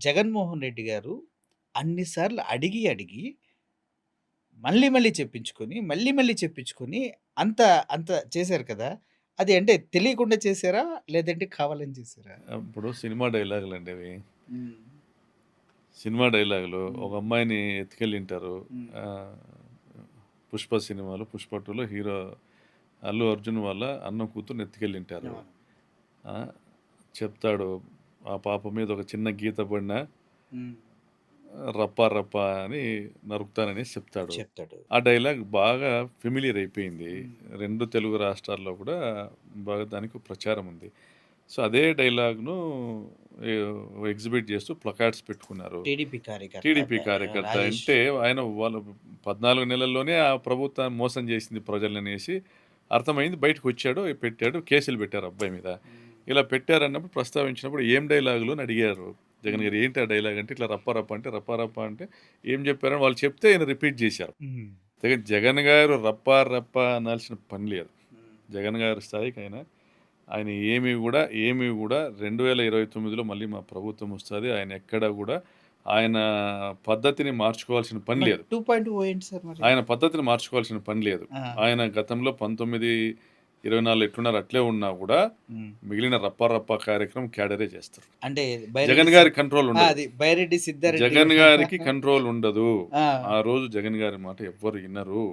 జగన్మోహన్ రెడ్డి గారు అన్ని సార్లు అడిగి, అడిగి మళ్ళీ, మళ్ళీ చెప్పించుకొని, మళ్ళీ, మళ్ళీ చెప్పించుకొని అంత, అంత చేశారు కదా! అది అంటే తెలియకుండా చేశారా? లేదంటే కావాలని చేశారా? ఇప్పుడు సినిమా డైలాగులండి అవి. హ్మ్. సినిమా డైలాగులు హ్మ్. ఒక అమ్మాయిని ఎత్తుకెళ్ళింటారు. హ్మ్. ఆహ్, 'పుష్ప' సినిమాలో 'పుష్ప 2లో' హీరో అల్లు అర్జున్ వాళ్ళ అన్న కూతుర్ని ఎత్తుకెళ్ళింటారు. అవును. ఆ! చెప్తాడు, ఆ పాప మీద ఒక చిన్న గీత పడినా హ్మ్. రప్పా రప్పా అని నరుకుతాననేసి చెప్తాడు. చెప్తాడు. ఆ డైలాగ్ బాగా ఫెమిలియర్ అయిపోయింది. హ్మ్. 2 తెలుగు రాష్ట్రాల్లో కూడా బాగా దానికి ప్రచారం ఉంది. సో, అదే డైలాగ్‌ను ఎ ఎగ్జిబిట్ చేస్తూ ప్లకార్డ్స్ పెట్టుకున్నారు. టీడీపీ కార్యకర్త టీడీపీ కార్యకర్త రాజేష్. అంటే ఆయన వాళ్ళు 14 నెలల్లోనే ఆ ప్రభుత్వాన్ని మోసం చేసింది ప్రజలనేసి అర్థమైంది. బయటకొచ్చాడు, పెట్టాడు. కేసులు పెట్టారు అబ్బాయి మీద. హ్మ్. ఇలా పెట్టారన్నప్పుడు ప్రస్తావించినప్పుడు ఏం డైలాగులు అని అడిగారు. జగన్ హ్మ్. గారు ఏంటి ఆ డైలాగ్ అంటే ఇట్లా రప్ప రప్ప అంటే రప్ప రప్ప అంటే ఏం చెప్పారని వాళ్ళు చెప్తే ఆయన రిపీట్ చేశారు. హ్మ్. జగన్ గారు రప్ప రప్ప అనాల్సిన పని లేదు. హ్మ్. జగన్ గారి స్థాయికి ఆయన ఏమి గూడా 2029లో మళ్ళీ మా ప్రభుత్వం వస్తది. ఆయన ఎక్కడ గూడా ఆయన పద్ధతిని మార్చుకోవాల్సిన పని మరి లేదు. 2.0 ఏంటి సార్ మరి? ఆయన పద్ధతిని మార్చుకోవాల్సిన పని లేదు. ఆ! ఆయన గతంలో 19, 24 ఎట్లున్నారో అట్లే ఉన్నా గూడా హ్మ్. మిగిలిన రప్పా రప్పా కార్యక్రమం క్యాడరే చేస్తారు. అంటే జగన్ బైరెడ్డి గారి కంట్రోల్ ఉండదు. అది బైరెడ్డి సిద్ధారెడ్డి. జగన్ గారికి కంట్రోల్ ఉండదు. ఆ! ఆ రోజు జగన్ గారి మాట ఎవ్వరు ఇనరు.